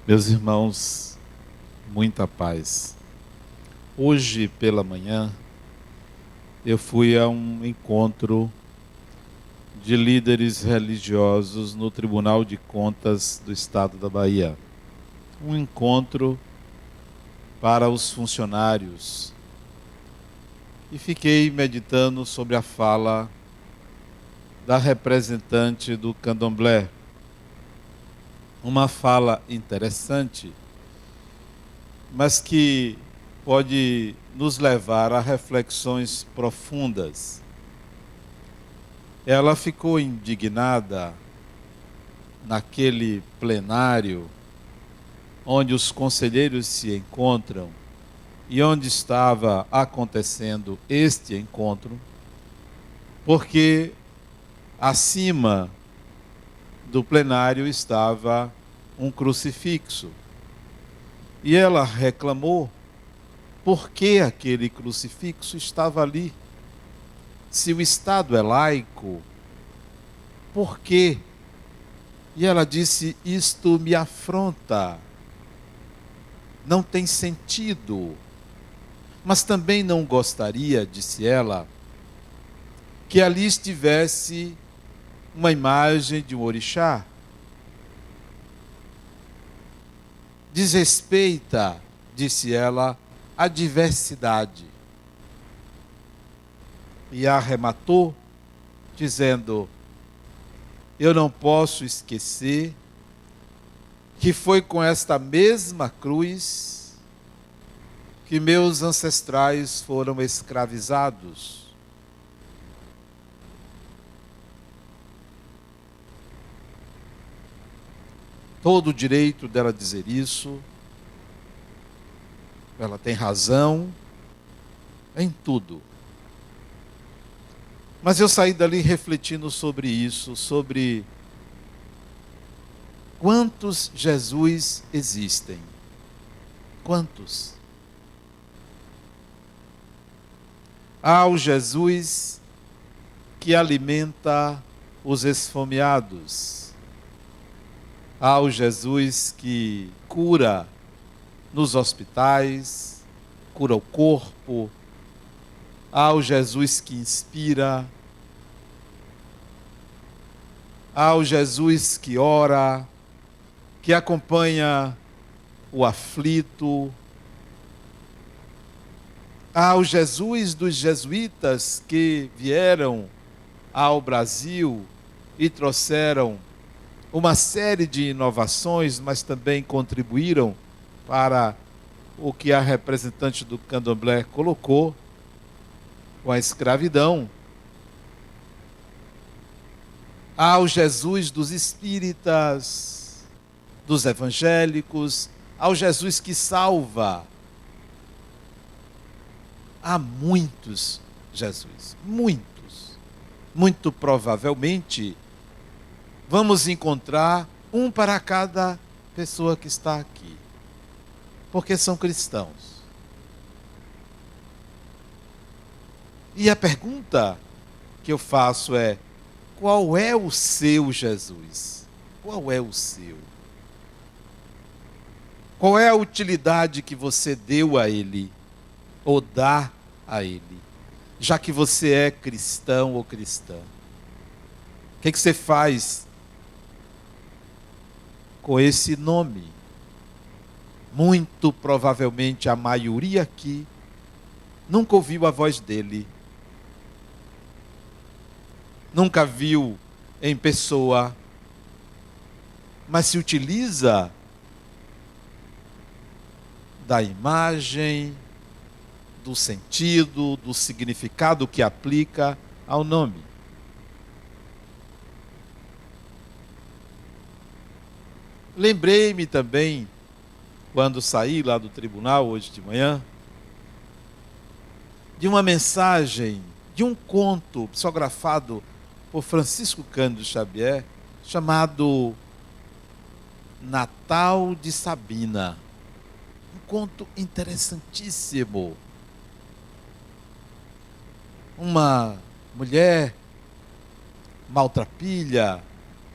Meus irmãos, muita paz. Hoje pela manhã eu fui a um encontro de líderes religiosos no Tribunal de Contas do Estado da Bahia. Um encontro para os funcionários. E fiquei meditando sobre a fala da representante do Candomblé. Uma fala interessante, mas que pode nos levar a reflexões profundas. Ela ficou indignada naquele plenário onde os conselheiros se encontram e onde estava acontecendo este encontro, porque acima do plenário estava um crucifixo. E ela reclamou por que aquele crucifixo estava ali. Se o Estado é laico, por quê? E ela disse: isto me afronta, não tem sentido. Mas também não gostaria, disse ela, que ali estivesse uma imagem de um orixá. Desrespeita, disse ela, a diversidade. E arrematou, dizendo: eu não posso esquecer que foi com esta mesma cruz que meus ancestrais foram escravizados. Todo o direito dela dizer isso, ela tem razão em tudo. Mas eu saí dali refletindo sobre isso, sobre quantos Jesus existem. Quantos? Há o Jesus que alimenta os esfomeados. Há o Jesus que cura nos hospitais, cura o corpo. Há o Jesus que inspira. Há o Jesus que ora, que acompanha o aflito. Há o Jesus dos jesuítas que vieram ao Brasil e trouxeram uma série de inovações, mas também contribuíram para o que a representante do Candomblé colocou, com a escravidão. Há o Jesus dos espíritas, dos evangélicos, há o Jesus que salva. Há muitos Jesus, muitos. Muito provavelmente vamos encontrar um para cada pessoa que está aqui, porque são cristãos. E a pergunta que eu faço é: qual é o seu Jesus? Qual é o seu? Qual é a utilidade que você deu a ele, ou dá a ele, já que você é cristão ou cristã? O que você faz com esse nome? Muito provavelmente a maioria aqui nunca ouviu a voz dele, nunca viu em pessoa, mas se utiliza da imagem, do sentido, do significado que aplica ao nome. Lembrei-me também, quando saí lá do tribunal hoje de manhã, de uma mensagem, de um conto psicografado por Francisco Cândido Xavier, chamado Natal de Sabina. Um conto interessantíssimo. Uma mulher maltrapilha,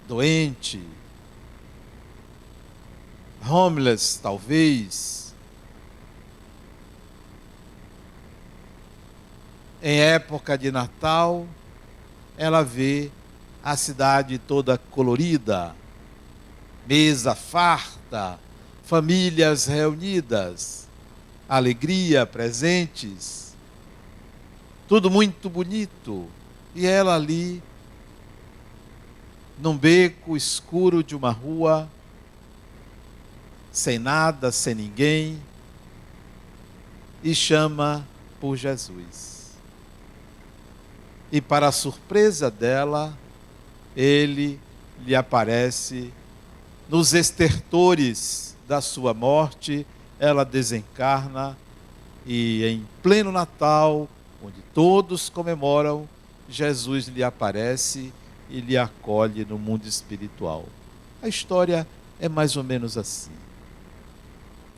doente, homeless, talvez, em época de Natal, ela vê a cidade toda colorida, mesa farta, famílias reunidas, alegria, presentes, tudo muito bonito. E ela ali, num beco escuro de uma rua, sem nada, sem ninguém, e chama por Jesus. E para a surpresa dela, ele lhe aparece nos estertores da sua morte. Ela desencarna e em pleno Natal, onde todos comemoram, Jesus lhe aparece e lhe acolhe no mundo espiritual. A história é mais ou menos assim.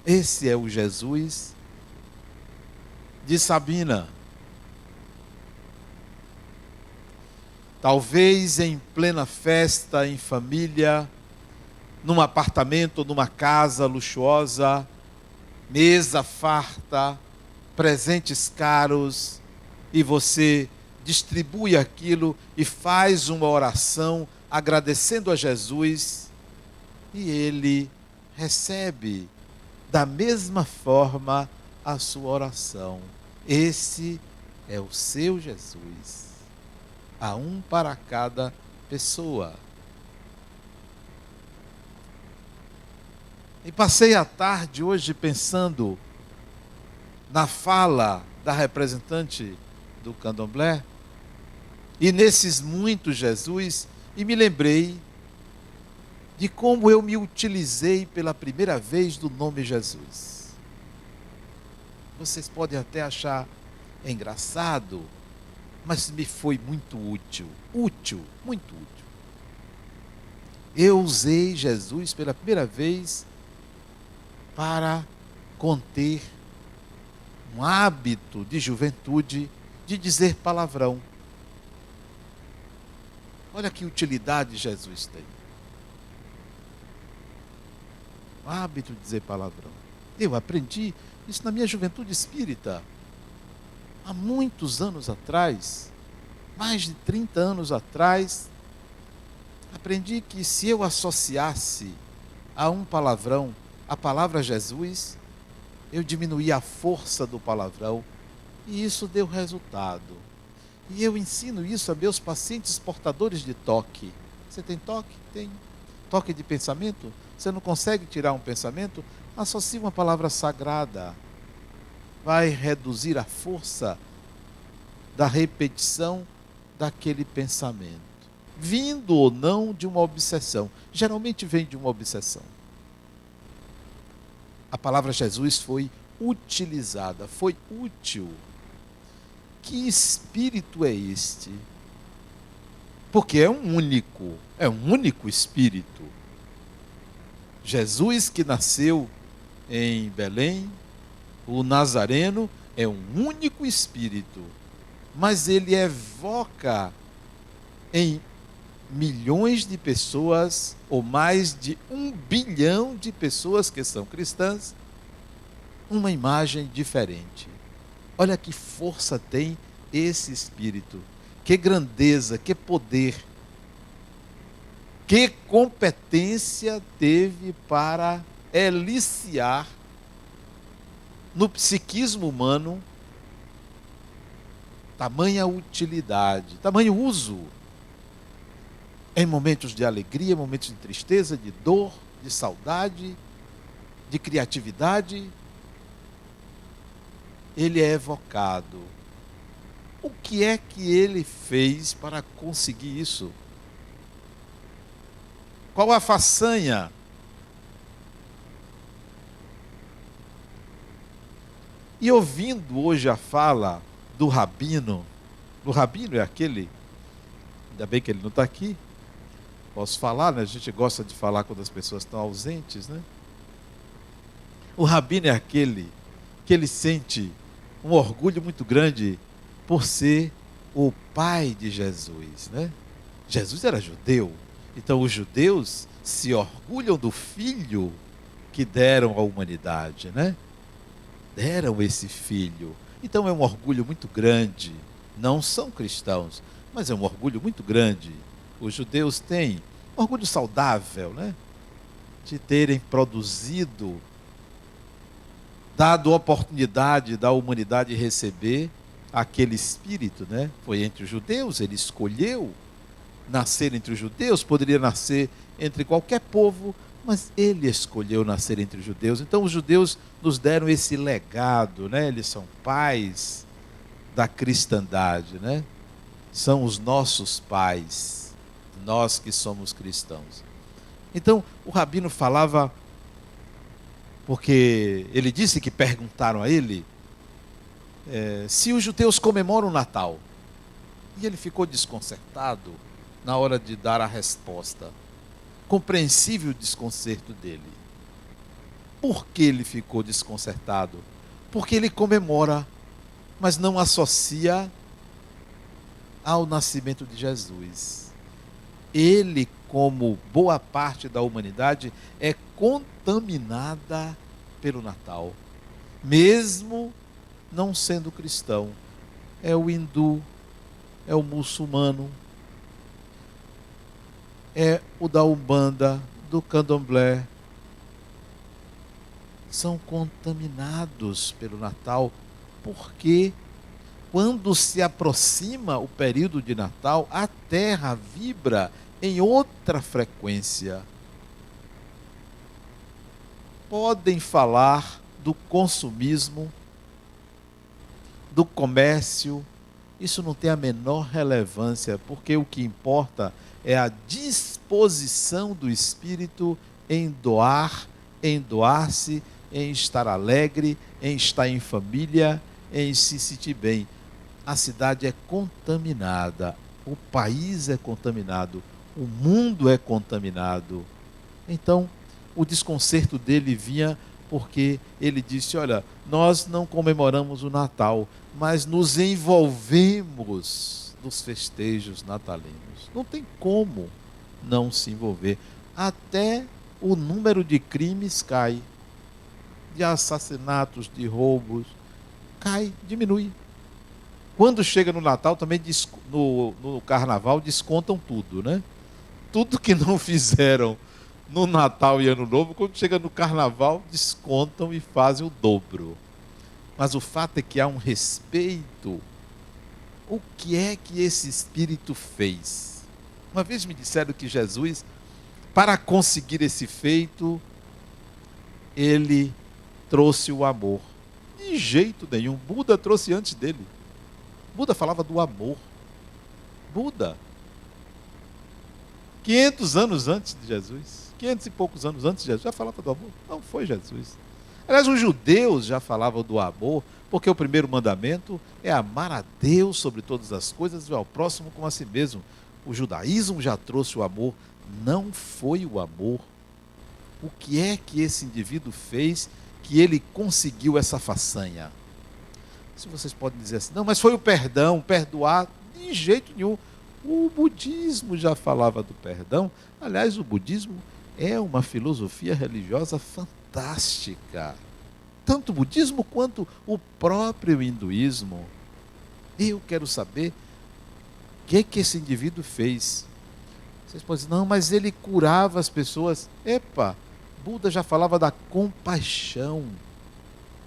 Esse é o Jesus de Sabina. Talvez em plena festa, em família, num apartamento, numa casa luxuosa, mesa farta, presentes caros, e você distribui aquilo e faz uma oração agradecendo a Jesus, e ele recebe da mesma forma a sua oração. Esse é o seu Jesus. Há um para cada pessoa. E passei a tarde hoje pensando na fala da representante do Candomblé, e nesses muitos Jesus, e me lembrei de como eu me utilizei pela primeira vez do nome Jesus. Vocês podem até achar engraçado, mas me foi muito útil, muito útil. Eu usei Jesus pela primeira vez para conter um hábito de juventude de dizer palavrão. Olha que utilidade Jesus tem. O hábito de dizer palavrão. Eu aprendi isso na minha juventude espírita. Há muitos anos atrás, mais de 30 anos atrás, aprendi que se eu associasse a um palavrão a palavra Jesus, eu diminuía a força do palavrão, e isso deu resultado. E eu ensino isso a meus pacientes portadores de toque. Você tem toque? Tem. Toque de pensamento? Você não consegue tirar um pensamento? Associe uma palavra sagrada. Vai reduzir a força da repetição daquele pensamento, vindo ou não de uma obsessão. Geralmente vem de uma obsessão. A palavra Jesus foi utilizada, foi útil. Que espírito é este? Porque é um único espírito. Jesus, que nasceu em Belém, o Nazareno, é um único espírito, mas ele evoca em milhões de pessoas, ou mais de 1 bilhão de pessoas que são cristãs, uma imagem diferente. Olha que força tem esse espírito, que grandeza, que poder, que competência teve para eliciar no psiquismo humano tamanha utilidade, tamanho uso, em momentos de alegria, momentos de tristeza, de dor, de saudade, de criatividade. Ele é evocado. O que é que ele fez para conseguir isso? Qual a façanha? E ouvindo hoje a fala do Rabino, o Rabino é aquele, ainda bem que ele não está aqui, posso falar, né? A gente gosta de falar quando as pessoas estão ausentes, né? O Rabino é aquele que ele sente um orgulho muito grande por ser o pai de Jesus, né? Jesus era judeu, então os judeus se orgulham do filho que deram à humanidade, né? Deram esse filho. Então é um orgulho muito grande. Não são cristãos, mas é um orgulho muito grande. Os judeus têm um orgulho saudável, né? De terem produzido, dado oportunidade da humanidade receber aquele espírito, né? Foi entre os judeus, ele escolheu nascer entre os judeus, poderia nascer entre qualquer povo, mas ele escolheu nascer entre os judeus. Então os judeus nos deram esse legado, né? Eles são pais da cristandade, né? São os nossos pais, nós que somos cristãos. Então o rabino falava, porque ele disse que perguntaram a ele se os judeus comemoram o Natal. E ele ficou desconcertado na hora de dar a resposta. Compreensível o desconcerto dele. Por que ele ficou desconcertado? Porque ele comemora, mas não associa ao nascimento de Jesus. Ele, como boa parte da humanidade, é contaminada pelo Natal, mesmo não sendo cristão. É o hindu, é o muçulmano, é o da Umbanda, do Candomblé. São contaminados pelo Natal, porque quando se aproxima o período de Natal, a terra vibra em outra frequência. Podem falar do consumismo, do comércio, isso não tem a menor relevância, porque o que importa é a disposição do espírito em doar, em doar-se, em estar alegre, em estar em família, em se sentir bem. A cidade é contaminada, o país é contaminado, o mundo é contaminado. Então, o desconcerto dele vinha porque ele disse: olha, nós não comemoramos o Natal, mas nos envolvemos nos festejos natalinos. Não tem como não se envolver. Até o número de crimes cai, de assassinatos, de roubos, cai, diminui. Quando chega no Natal, também no Carnaval, descontam tudo, né? Tudo que não fizeram no Natal e Ano Novo, quando chega no Carnaval, descontam e fazem o dobro. Mas o fato é que há um respeito. O que é que esse Espírito fez? Uma vez me disseram que Jesus, para conseguir esse feito, ele trouxe o amor. De jeito nenhum. Buda trouxe antes dele. Buda falava do amor. Buda. 500 anos antes de Jesus. 500 e poucos anos antes de Jesus, já falava do amor. Não foi Jesus. Aliás, os judeus já falavam do amor, porque o primeiro mandamento é amar a Deus sobre todas as coisas e ao próximo como a si mesmo. O judaísmo já trouxe o amor, não foi o amor. O que é que esse indivíduo fez que ele conseguiu essa façanha? Se vocês podem dizer assim, não, mas foi o perdão, perdoar, de jeito nenhum. O budismo já falava do perdão. Aliás, o budismo é uma filosofia religiosa fantástica. Tanto o budismo quanto o próprio hinduísmo. E eu quero saber o que é que esse indivíduo fez. Vocês podem dizer, não, mas ele curava as pessoas. Epa, Buda já falava da compaixão,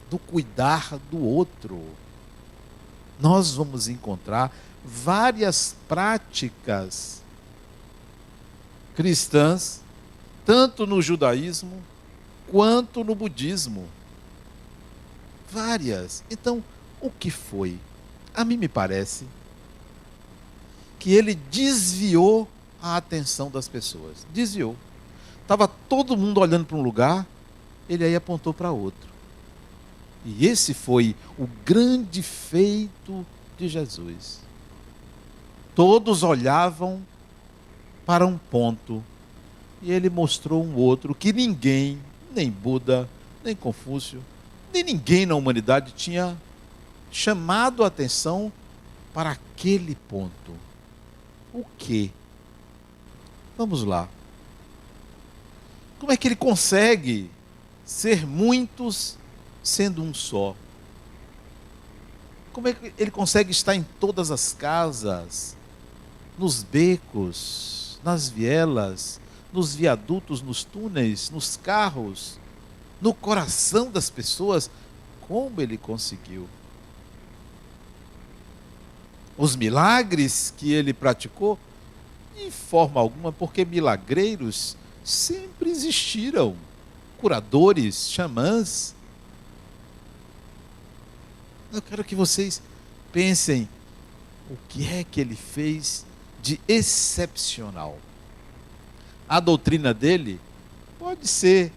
do cuidar do outro. Nós vamos encontrar várias práticas cristãs, tanto no judaísmo quanto no budismo. Várias. Então, o que foi? A mim me parece que ele desviou a atenção das pessoas. Desviou. Estava todo mundo olhando para um lugar, ele aí apontou para outro. E esse foi o grande feito de Jesus. Todos olhavam para um ponto e ele mostrou um outro que ninguém, nem Buda, nem Confúcio, nem ninguém na humanidade tinha chamado a atenção para aquele ponto. O quê? Vamos lá. Como é que ele consegue ser muitos sendo um só? Como é que ele consegue estar em todas as casas, nos becos, nas vielas, nos viadutos, nos túneis, nos carros, no coração das pessoas? Como ele conseguiu? Os milagres que ele praticou? De forma alguma, porque milagreiros sempre existiram. Curadores, xamãs. Eu quero que vocês pensem o que é que ele fez de excepcional. A doutrina dele pode ser,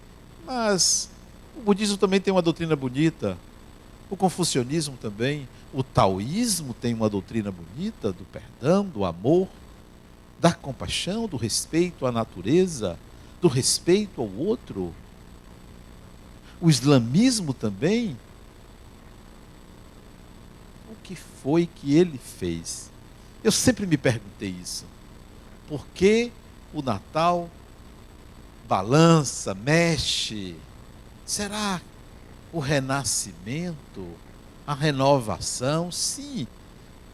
mas o budismo também tem uma doutrina bonita, o confucionismo também, o taoísmo tem uma doutrina bonita do perdão, do amor, da compaixão, do respeito à natureza, do respeito ao outro. O islamismo também. O que foi que ele fez? Eu sempre me perguntei isso. Por que o Natal balança, mexe? Será o renascimento, a renovação? Sim.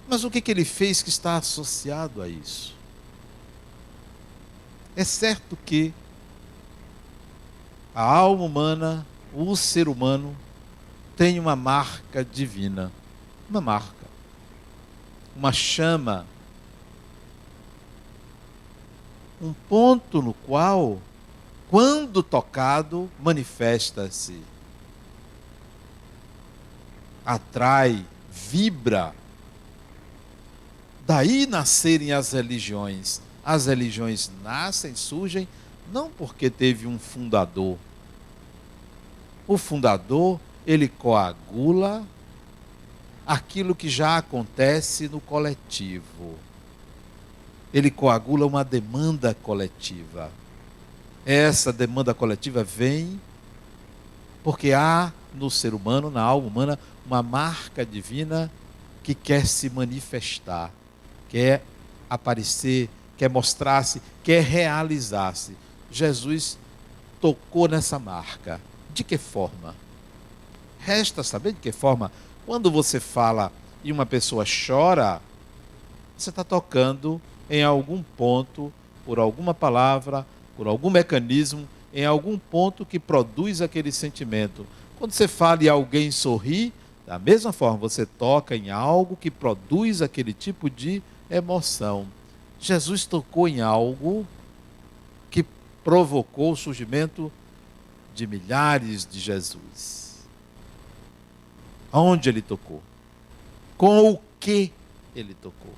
Mas o que ele fez que está associado a isso? É certo que a alma humana, o ser humano, tem uma marca divina. Uma marca. Uma chama. Um ponto no qual, quando tocado, manifesta-se. Atrai, vibra. Daí nascerem as religiões. As religiões nascem, surgem, não porque teve um fundador. O fundador, ele coagula aquilo que já acontece no coletivo. Ele coagula uma demanda coletiva. Essa demanda coletiva vem porque há no ser humano, na alma humana, uma marca divina que quer se manifestar, quer aparecer, quer mostrar-se, quer realizar-se. Jesus tocou nessa marca. De que forma? Resta saber de que forma. Quando você fala e uma pessoa chora, você está tocando em algum ponto, por alguma palavra, por algum mecanismo, em algum ponto que produz aquele sentimento. Quando você fala e alguém sorri, da mesma forma, você toca em algo que produz aquele tipo de emoção. Jesus tocou em algo que provocou o surgimento de milhares de Jesus. Aonde ele tocou? Com o que ele tocou?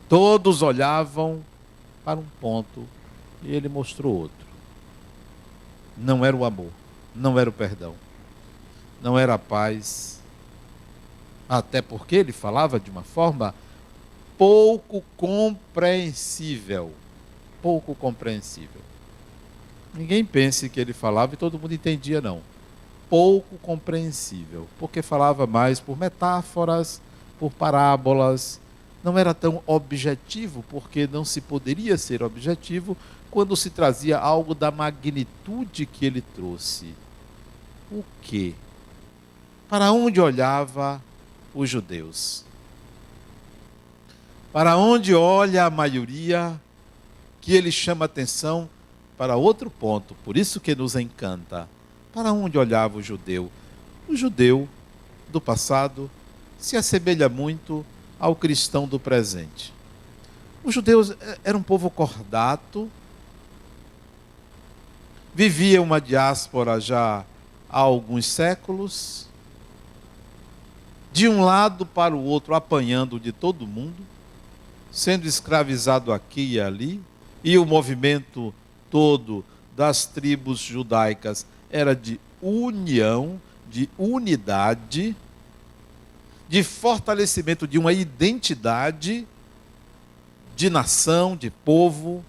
Todos olhavam para um ponto e ele mostrou outro. Não era o amor, não era o perdão, não era a paz, até porque ele falava de uma forma pouco compreensível. Pouco compreensível. Ninguém pense que ele falava e todo mundo entendia, não. Pouco compreensível, porque falava mais por metáforas, por parábolas. Não era tão objetivo, porque não se poderia ser objetivo quando se trazia algo da magnitude que ele trouxe. O quê? Para onde olhava os judeus? Para onde olha a maioria, que ele chama atenção para outro ponto, por isso que nos encanta. Para onde olhava o judeu? O judeu do passado se assemelha muito ao cristão do presente. Os judeus eram um povo cordato, vivia uma diáspora já há alguns séculos, de um lado para o outro apanhando de todo mundo, sendo escravizado aqui e ali, e o movimento todo das tribos judaicas era de união, de unidade, de fortalecimento de uma identidade de nação, de povo,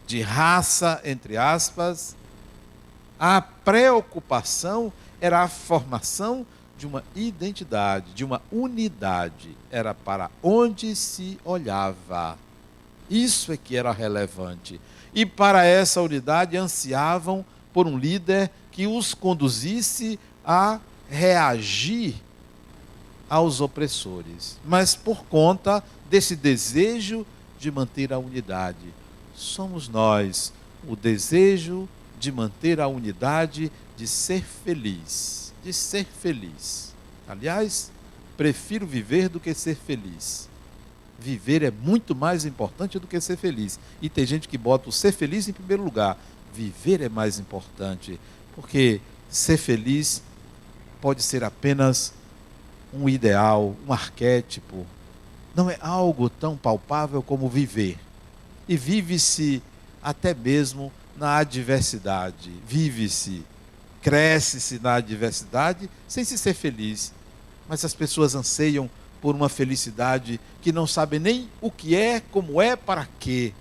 de raça, entre aspas. A preocupação era a formação de uma identidade, de uma unidade. Era para onde se olhava. Isso é que era relevante. E para essa unidade ansiavam por um líder que os conduzisse a reagir aos opressores, mas por conta desse desejo de manter a unidade. Somos nós, o desejo de manter a unidade, de ser feliz, de ser feliz. Aliás, prefiro viver do que ser feliz. Viver é muito mais importante do que ser feliz. E tem gente que bota o ser feliz em primeiro lugar. Viver é mais importante, porque ser feliz pode ser apenas um ideal, um arquétipo. Não é algo tão palpável como viver. E vive-se até mesmo na adversidade. Vive-se, cresce-se na adversidade sem se ser feliz. Mas as pessoas anseiam por uma felicidade que não sabem nem o que é, como é, para quê.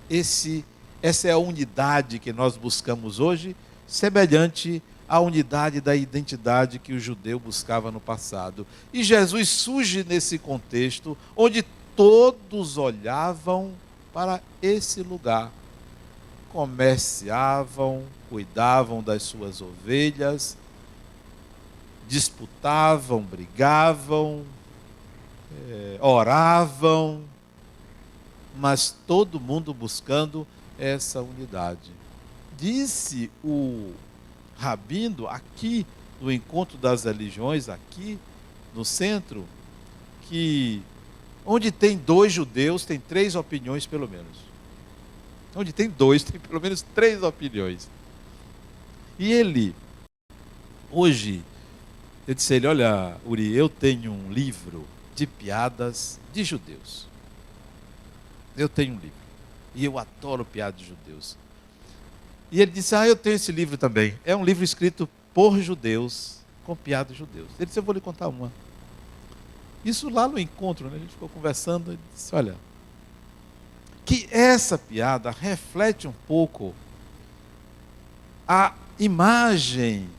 Essa é a unidade que nós buscamos hoje, semelhante à unidade da identidade que o judeu buscava no passado. E Jesus surge nesse contexto onde todos olhavam para esse lugar. Comerciavam, cuidavam das suas ovelhas, disputavam, brigavam, oravam, mas todo mundo buscando essa unidade. Disse o Rabino aqui no Encontro das Religiões, aqui no centro, que onde tem 2 judeus, tem 3 opiniões pelo menos. Onde tem 2, tem pelo menos 3 opiniões. E ele, hoje, eu disse a ele, olha, Uri, eu tenho um livro de piadas de judeus. Eu tenho um livro. E eu adoro piadas de judeus. E ele disse, eu tenho esse livro também. É um livro escrito por judeus, com piadas de judeus. Ele disse, eu vou lhe contar uma. Isso lá no encontro, né? A gente ficou conversando, ele disse, olha, que essa piada reflete um pouco a imagem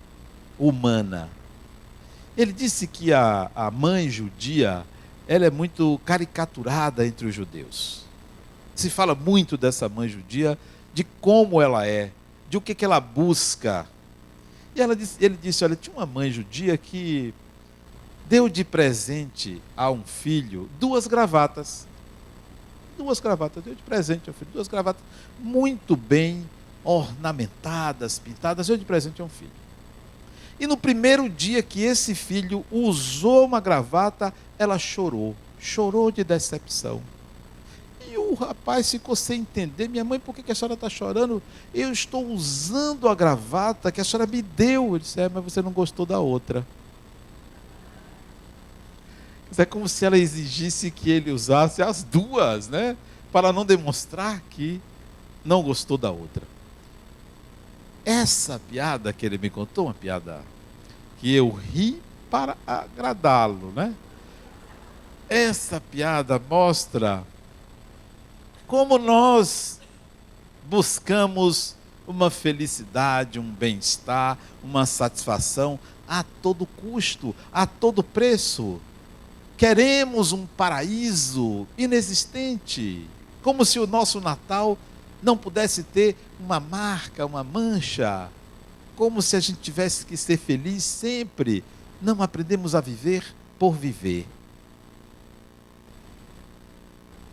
humana. Ele disse que a mãe judia, ela é muito caricaturada entre os judeus. Se fala muito dessa mãe judia, de como ela é, de o que ela busca. E ele disse, olha, tinha uma mãe judia que deu de presente a um filho 2 gravatas. 2 gravatas, deu de presente ao filho, 2 gravatas muito bem ornamentadas, pintadas, deu de presente a um filho. E no primeiro dia que esse filho usou uma gravata, ela chorou de decepção. E o rapaz ficou sem entender, minha mãe, por que a senhora está chorando? Eu estou usando a gravata que a senhora me deu. Ele disse, mas você não gostou da outra. É como se ela exigisse que ele usasse as 2, né? Para não demonstrar que não gostou da outra. Essa piada que ele me contou, uma piada que eu ri para agradá-lo, né? Essa piada mostra como nós buscamos uma felicidade, um bem-estar, uma satisfação a todo custo, a todo preço. Queremos um paraíso inexistente, como se o nosso Natal não pudesse ter uma marca, uma mancha, como se a gente tivesse que ser feliz sempre. Não aprendemos a viver por viver.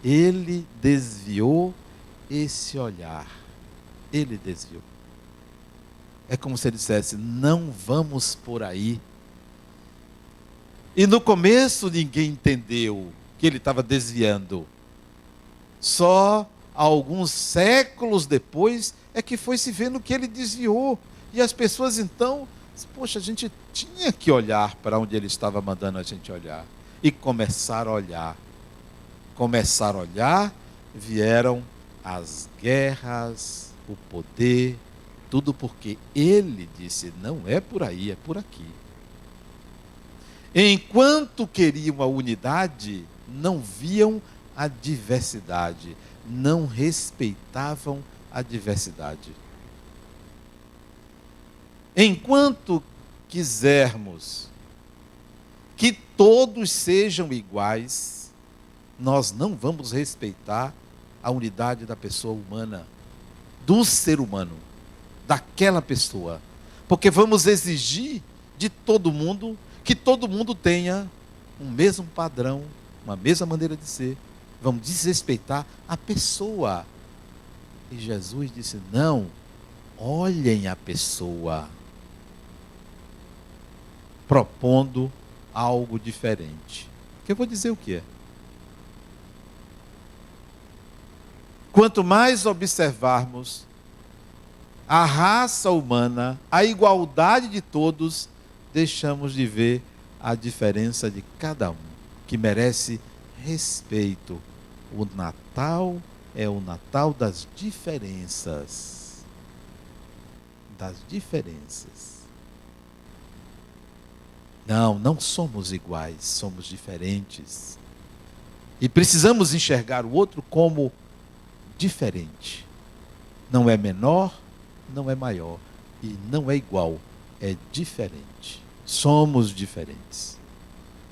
Ele desviou esse olhar. Ele desviou. É como se ele dissesse, não vamos por aí. E no começo ninguém entendeu que ele estava desviando. Só alguns séculos depois é que foi se vendo que ele desviou. E as pessoas então, poxa, a gente tinha que olhar para onde ele estava mandando a gente olhar. E começaram a olhar. Começaram a olhar, vieram as guerras, o poder, tudo porque ele disse, não é por aí, é por aqui. Enquanto queriam a unidade, não viam a diversidade, não respeitavam a diversidade. Enquanto quisermos que todos sejam iguais, nós não vamos respeitar a unidade da pessoa humana, do ser humano, daquela pessoa. Porque vamos exigir de todo mundo que todo mundo tenha um mesmo padrão, uma mesma maneira de ser. Vamos desrespeitar a pessoa. E Jesus disse: não, olhem a pessoa, propondo algo diferente. Que eu vou dizer o que é. Quanto mais observarmos a raça humana, a igualdade de todos, deixamos de ver a diferença de cada um, que merece respeito. O Natal é o Natal das diferenças. Das diferenças. Não, não somos iguais, somos diferentes. E precisamos enxergar o outro como diferente. Não é menor, não é maior e não é igual, é diferente. Somos diferentes.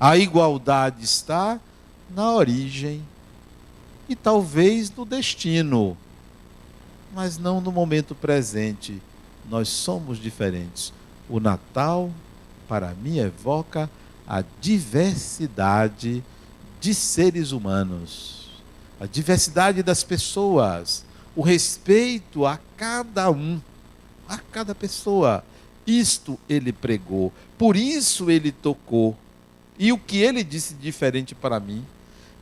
A igualdade está na origem e talvez no destino, mas não no momento presente. Nós somos diferentes. O Natal, para mim, evoca a diversidade de seres humanos, a diversidade das pessoas, o respeito a cada um, a cada pessoa. Isto ele pregou, por isso ele tocou. E o que ele disse diferente para mim,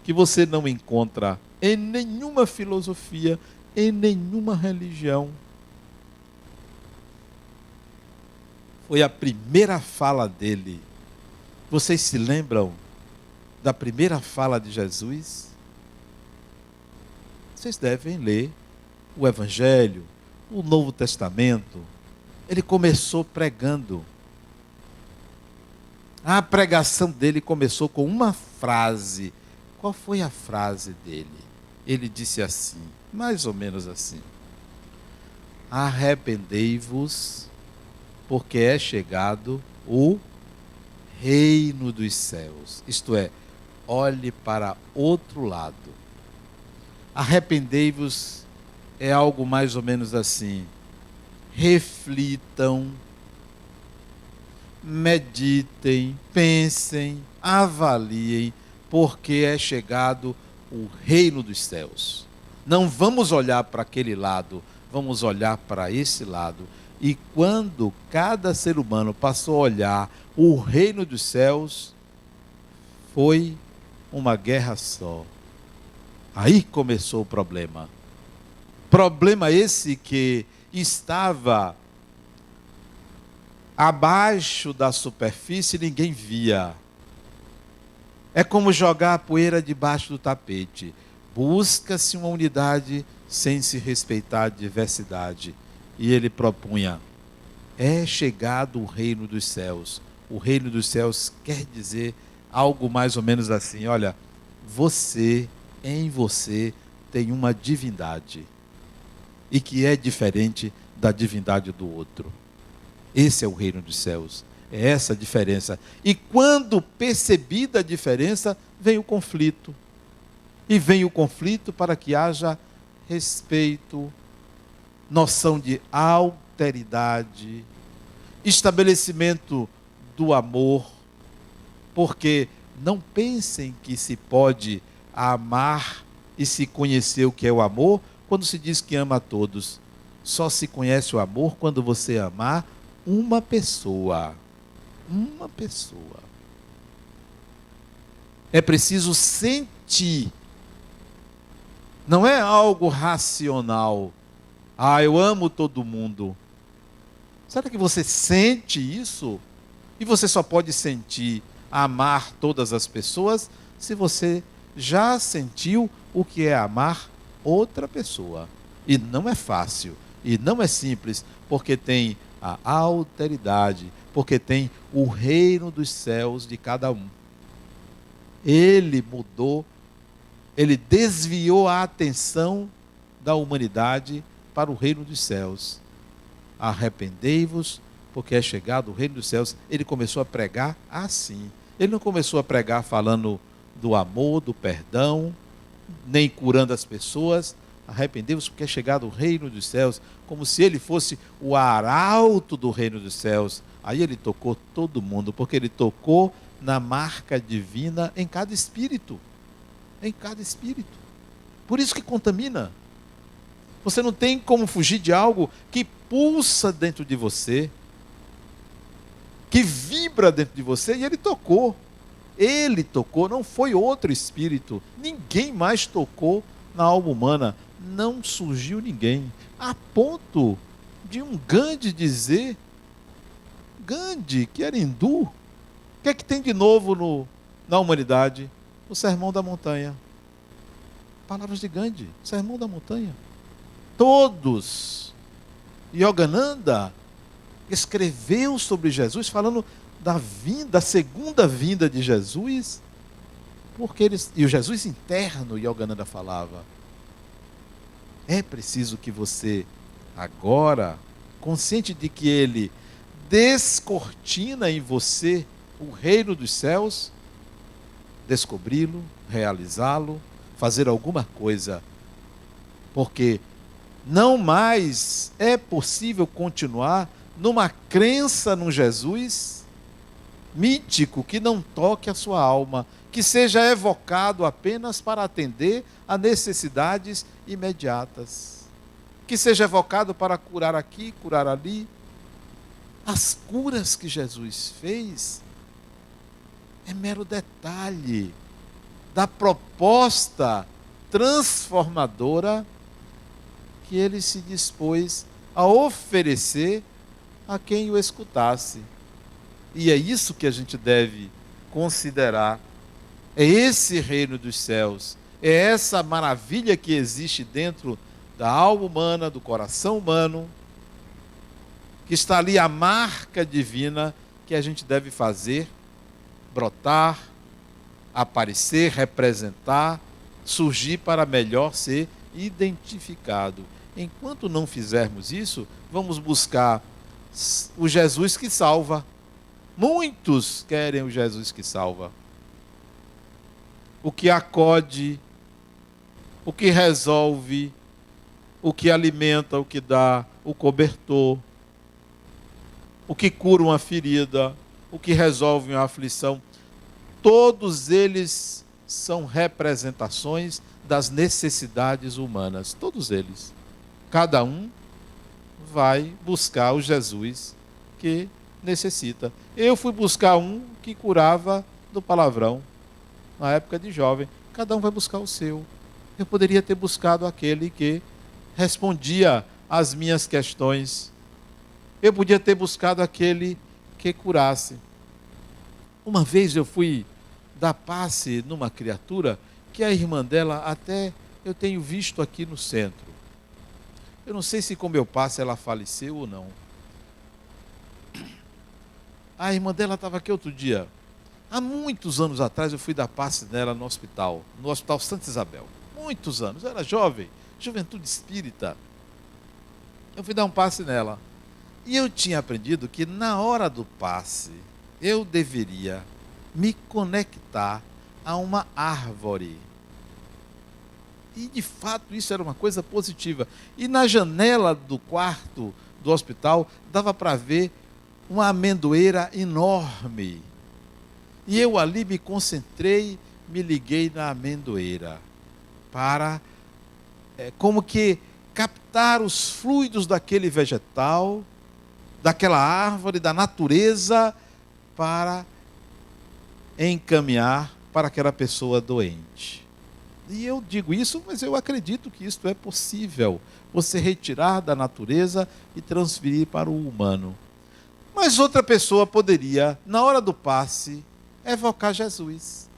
que você não encontra em nenhuma filosofia, em nenhuma religião. Foi a primeira fala dele. Vocês se lembram da primeira fala de Jesus? Vocês devem ler o Evangelho, o Novo Testamento. Ele começou pregando. A pregação dele começou com uma frase. Qual foi a frase dele? Ele disse assim, mais ou menos assim: arrependei-vos, porque é chegado o reino dos céus. Isto é, olhe para outro lado. Arrependei-vos é algo mais ou menos assim: reflitam, meditem, pensem, avaliem, porque é chegado o reino dos céus. Não vamos olhar para aquele lado, vamos olhar para esse lado. E quando cada ser humano passou a olhar o reino dos céus, foi uma guerra só. Aí começou o problema. Problema esse que estava abaixo da superfície, ninguém via. É como jogar a poeira debaixo do tapete. Busca-se uma unidade sem se respeitar a diversidade. E ele propunha: é chegado o reino dos céus. O reino dos céus quer dizer algo mais ou menos assim: olha, você, em você, tem uma divindade. E que é diferente da divindade do outro. Esse é o reino dos céus. É essa a diferença. E quando percebida a diferença, vem o conflito. E vem o conflito para que haja respeito, noção de alteridade, estabelecimento do amor. Porque não pensem que se pode amar e se conhecer o que é o amor quando se diz que ama a todos. Só se conhece o amor quando você amar uma pessoa. Uma pessoa. É preciso sentir. Não é algo racional. Ah, eu amo todo mundo. Será que você sente isso? E você só pode sentir amar todas as pessoas se você já sentiu o que é amar outra pessoa. E não é fácil, e não é simples, porque tem a alteridade, porque tem o reino dos céus de cada um. Ele mudou, ele desviou a atenção da humanidade para o reino dos céus. Arrependei-vos, porque é chegado o reino dos céus. Ele começou a pregar assim. Ele não começou a pregar falando do amor, do perdão, nem curando as pessoas, arrependei-vos porque é chegado o reino dos céus, como se ele fosse o arauto do reino dos céus. Aí ele tocou todo mundo, porque ele tocou na marca divina em cada espírito. Em cada espírito. Por isso que contamina. Você não tem como fugir de algo que pulsa dentro de você, que vibra dentro de você, e ele tocou. Ele tocou, não foi outro espírito. Ninguém mais tocou na alma humana. Não surgiu ninguém. A ponto de um Gandhi dizer, Gandhi, que era hindu, o que é que tem de novo na humanidade? O Sermão da Montanha. Palavras de Gandhi, Sermão da Montanha. Todos. Yogananda escreveu sobre Jesus, falando da segunda vinda de Jesus, porque e o Jesus interno, Yogananda falava. É preciso que você, agora, consciente de que ele descortina em você o reino dos céus, descobri-lo, realizá-lo, fazer alguma coisa, porque não mais é possível continuar numa crença num Jesus mítico que não toque a sua alma, que seja evocado apenas para atender a necessidades imediatas, que seja evocado para curar aqui, curar ali. As curas que Jesus fez é mero detalhe da proposta transformadora que ele se dispôs a oferecer a quem o escutasse. E é isso que a gente deve considerar. É esse reino dos céus, é essa maravilha que existe dentro da alma humana, do coração humano, que está ali a marca divina que a gente deve fazer brotar, aparecer, representar, surgir para melhor ser identificado. Enquanto não fizermos isso, vamos buscar o Jesus que salva. Muitos querem o Jesus que salva. O que acode, o que resolve, o que alimenta, o que dá, o cobertor, o que cura uma ferida, o que resolve uma aflição. Todos eles são representações das necessidades humanas. Todos eles. Cada um vai buscar o Jesus que necessita. Eu fui buscar um que curava do palavrão na época de jovem. Cada um vai buscar o seu. Eu poderia ter buscado aquele que respondia às minhas questões. Eu podia ter buscado aquele que curasse. Uma vez eu fui dar passe numa criatura que a irmã dela até eu tenho visto aqui no centro. Eu não sei se com meu passe ela faleceu ou não. A irmã dela estava aqui outro dia. Há muitos anos atrás eu fui dar passe nela no Hospital Santa Isabel. Muitos anos, eu era jovem, juventude espírita. Eu fui dar um passe nela. E eu tinha aprendido que na hora do passe, eu deveria me conectar a uma árvore. E de fato isso era uma coisa positiva. E na janela do quarto do hospital dava para ver uma amendoeira enorme. E eu ali me concentrei, me liguei na amendoeira para como que captar os fluidos daquele vegetal, daquela árvore, da natureza, para encaminhar para aquela pessoa doente. E eu digo isso, mas eu acredito que isto é possível. Você retirar da natureza e transferir para o humano. Mas outra pessoa poderia, na hora do passe, evocar Jesus.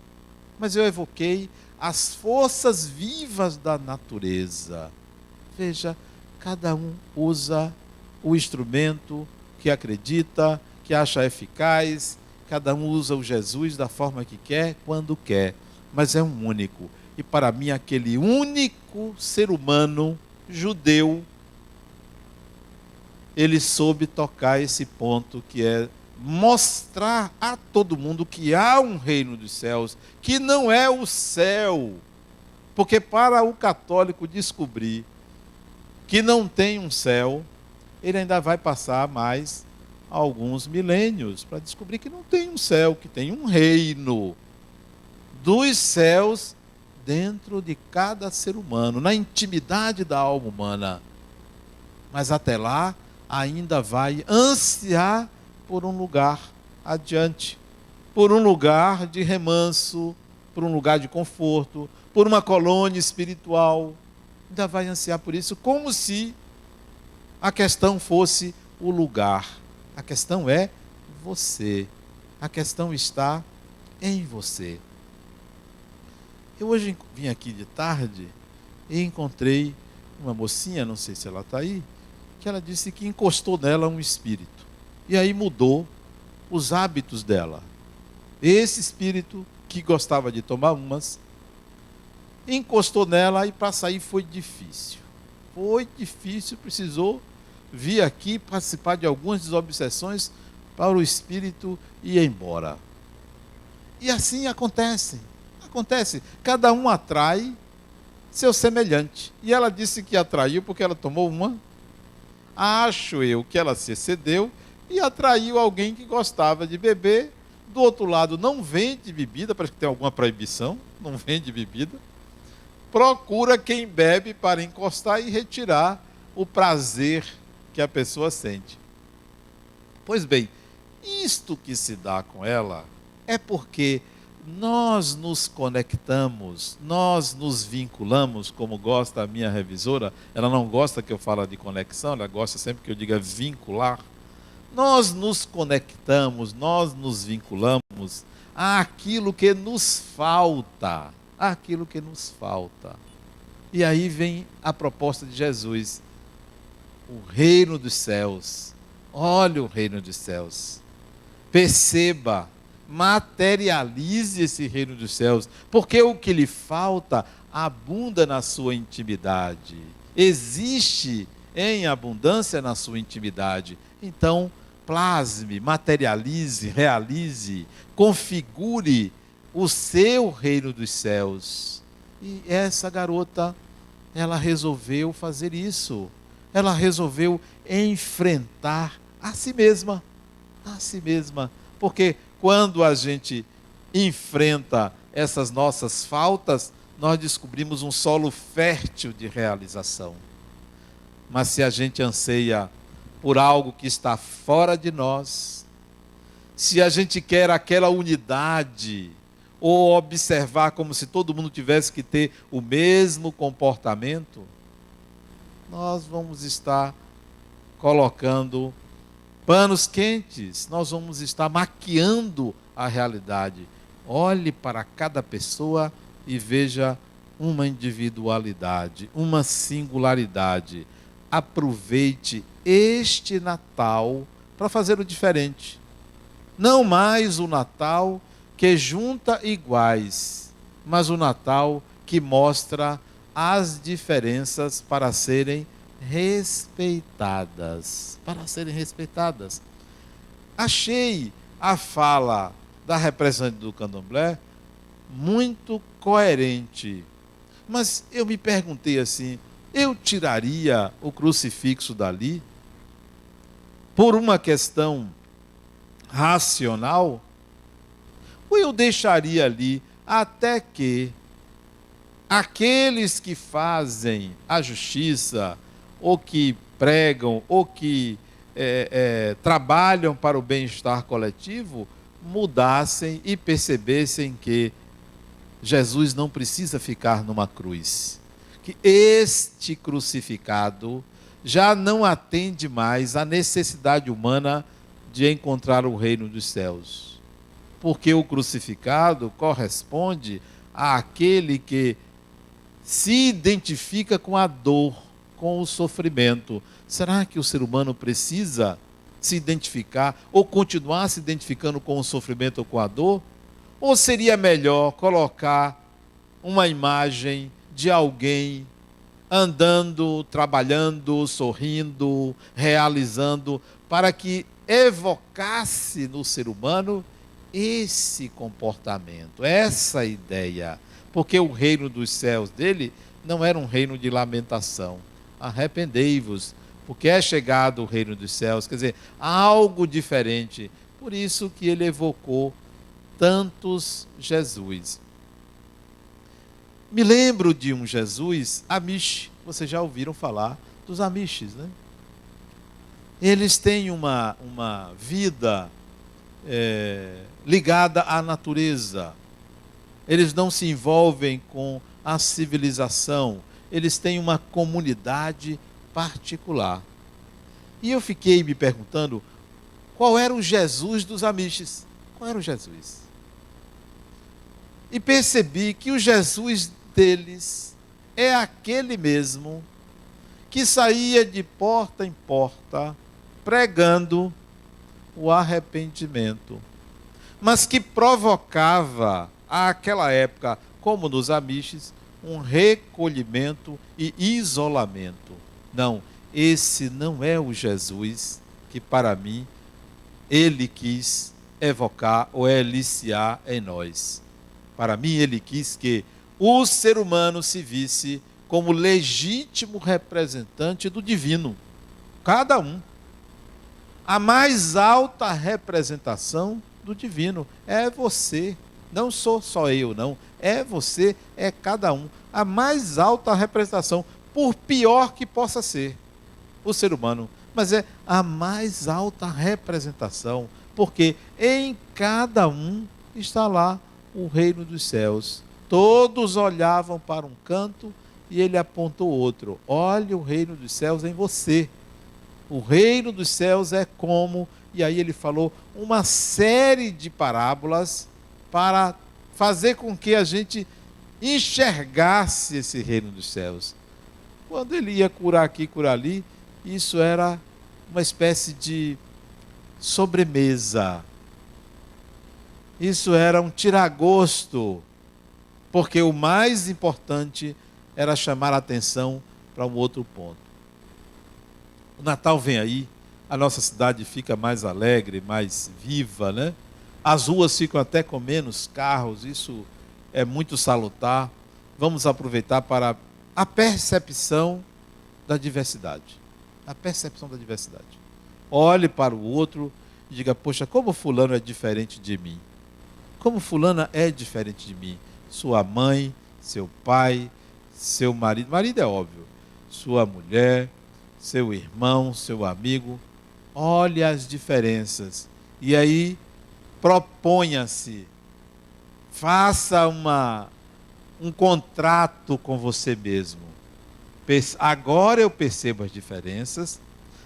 Mas eu evoquei as forças vivas da natureza. Veja, cada um usa o instrumento que acredita, que acha eficaz. Cada um usa o Jesus da forma que quer, quando quer. Mas é um único. E para mim, aquele único ser humano, judeu, ele soube tocar esse ponto que é mostrar a todo mundo que há um reino dos céus, que não é o céu Porque para o católico descobrir que não tem um céu, ele ainda vai passar mais alguns milênios para descobrir que não tem um céu, que tem um reino dos céus dentro de cada ser humano, na intimidade da alma humana. Mas até lá, ainda vai ansiar por um lugar adiante, por um lugar de remanso, por um lugar de conforto, por uma colônia espiritual. Ainda vai ansiar por isso, como se a questão fosse o lugar. A questão é você. A questão está em você. Eu hoje vim aqui de tarde e encontrei uma mocinha, não sei se ela está aí, que ela disse que encostou nela um espírito. E aí mudou os hábitos dela. Esse espírito, que gostava de tomar umas, encostou nela e para sair foi difícil. Foi difícil, precisou vir aqui participar de algumas desobsessões para o espírito ir embora. E assim acontece. Acontece, cada um atrai seu semelhante. E ela disse que atraiu porque ela tomou uma. Acho eu que ela se excedeu e atraiu alguém que gostava de beber. Do outro lado, não vende bebida, parece que tem alguma proibição, não vende bebida. Procura quem bebe para encostar e retirar o prazer que a pessoa sente. Pois bem, isto que se dá com ela é porque nós nos conectamos, nós nos vinculamos, como gosta a minha revisora. Ela não gosta que eu fale de conexão, ela gosta sempre que eu diga vincular. Nós nos conectamos, nós nos vinculamos àquilo que nos falta, àquilo que nos falta. E aí vem a proposta de Jesus, o reino dos céus. Olha o reino dos céus, perceba, materialize esse reino dos céus, porque o que lhe falta abunda na sua intimidade, existe em abundância na sua intimidade. Então, plasme, materialize, realize, configure o seu reino dos céus. E essa garota, ela resolveu fazer isso, ela resolveu enfrentar a si mesma, porque quando a gente enfrenta essas nossas faltas, nós descobrimos um solo fértil de realização. Mas se a gente anseia por algo que está fora de nós, se a gente quer aquela unidade, ou observar como se todo mundo tivesse que ter o mesmo comportamento, nós vamos estar colocando panos quentes, nós vamos estar maquiando a realidade. Olhe para cada pessoa e veja uma individualidade, uma singularidade. Aproveite este Natal para fazer o diferente. Não mais o Natal que junta iguais, mas o Natal que mostra as diferenças para serem respeitadas. Achei a fala da representante do Candomblé muito coerente. Mas eu me perguntei assim, eu tiraria o crucifixo dali por uma questão racional? Ou eu deixaria ali até que aqueles que fazem a justiça, ou que pregam, ou que trabalham para o bem-estar coletivo, mudassem e percebessem que Jesus não precisa ficar numa cruz, que este crucificado já não atende mais à necessidade humana de encontrar o reino dos céus, porque o crucificado corresponde àquele que se identifica com a dor, com o sofrimento. Será que o ser humano precisa se identificar ou continuar se identificando com o sofrimento ou com a dor? Ou seria melhor colocar uma imagem de alguém andando, trabalhando, sorrindo, realizando, para que evocasse no ser humano esse comportamento, essa ideia? porque o reino dos céus dele não era um reino de lamentação. Arrependei-vos, porque é chegado o reino dos céus, quer dizer, algo diferente. Por isso que ele evocou tantos Jesus. Me lembro de um Jesus Amish. Vocês já ouviram falar dos Amishes, né? Eles têm uma vida ligada à natureza. Eles não se envolvem com a civilização. Eles têm uma comunidade particular. E eu fiquei me perguntando qual era o Jesus dos Amishes. Qual era o Jesus? E percebi que o Jesus deles é aquele mesmo que saía de porta em porta pregando o arrependimento, mas que provocava àquela época, como nos Amishes, um recolhimento e isolamento. Não, esse não é o Jesus que para mim ele quis evocar ou eliciar em nós. Para mim ele quis que o ser humano se visse como legítimo representante do divino. Cada um. A mais alta representação do divino é você. Não sou só eu, não. É você, é cada um. A mais alta representação, por pior que possa ser o ser humano. Mas é a mais alta representação, porque em cada um está lá o reino dos céus. Todos olhavam para um canto e ele apontou outro. Olha o reino dos céus em você. O reino dos céus é como... E aí ele falou uma série de parábolas para fazer com que a gente enxergasse esse reino dos céus. Quando ele ia curar aqui, curar ali, isso era uma espécie de sobremesa. Isso era um tiragosto, porque o mais importante era chamar a atenção para um outro ponto. O Natal vem aí, a nossa cidade fica mais alegre, mais viva, né? As ruas ficam até com menos carros, isso é muito salutar. Vamos aproveitar para a percepção da diversidade. A percepção da diversidade. Olhe para o outro e diga, poxa, como fulano é diferente de mim. Como fulana é diferente de mim. Sua mãe, seu pai, seu marido. Marido é óbvio. Sua mulher, seu irmão, seu amigo. Olhe as diferenças. E aí, proponha-se. Faça um contrato com você mesmo. Agora eu percebo as diferenças.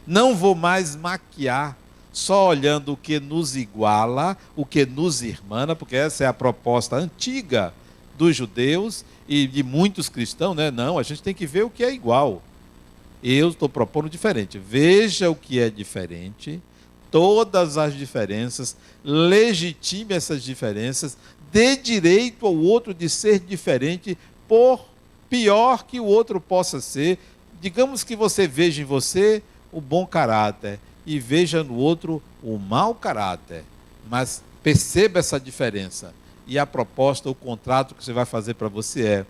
Não vou mais maquiar só olhando o que nos iguala, o que nos irmana, porque essa é a proposta antiga dos judeus e de muitos cristãos, né? Não, a gente tem que ver o que é igual. Eu estou propondo diferente. Veja o que é diferente, todas as diferenças, legitime essas diferenças, dê direito ao outro de ser diferente, por pior que o outro possa ser. Digamos que você veja em você o bom caráter e veja no outro o mau caráter, mas perceba essa diferença. E a proposta, o contrato que você vai fazer para você é: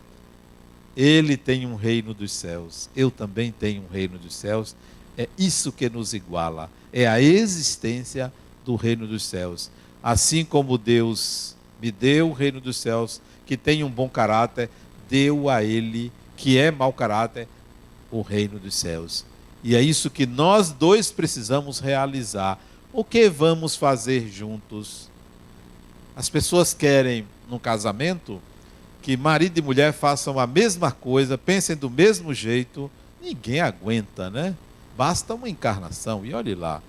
ele tem um reino dos céus, eu também tenho um reino dos céus. É isso que nos iguala, é a existência do reino dos céus. Assim como Deus me deu o reino dos céus, que tem um bom caráter, deu a ele, que é mau caráter, o reino dos céus. E é isso que nós dois precisamos realizar. O que vamos fazer juntos? As pessoas querem, no casamento, que marido e mulher façam a mesma coisa, pensem do mesmo jeito. Ninguém aguenta, né? Basta uma encarnação, e olhe lá.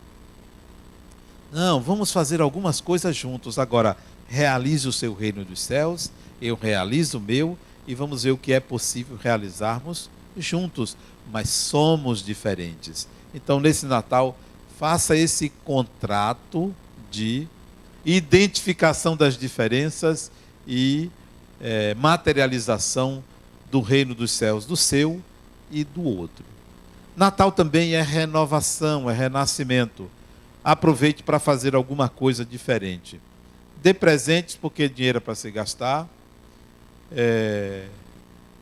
Não, vamos fazer algumas coisas juntos. Agora, realize o seu reino dos céus, eu realizo o meu, e vamos ver o que é possível realizarmos juntos. Mas somos diferentes. Então, nesse Natal, faça esse contrato de identificação das diferenças e materialização do reino dos céus, do seu e do outro. Natal também é renovação, é renascimento. Aproveite para fazer alguma coisa diferente. Dê presentes, porque dinheiro é para se gastar.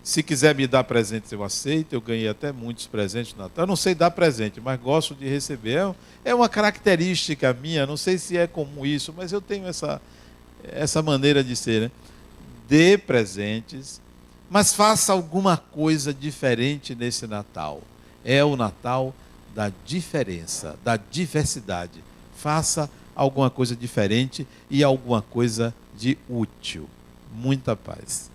Se quiser me dar presentes, eu aceito. Eu ganhei até muitos presentes no Natal. Eu não sei dar presente, mas gosto de receber. É uma característica minha, não sei se é comum isso, mas eu tenho essa maneira de ser, né? Dê presentes, mas faça alguma coisa diferente nesse Natal. É o Natal da diferença, da diversidade. Faça alguma coisa diferente e alguma coisa de útil. Muita paz.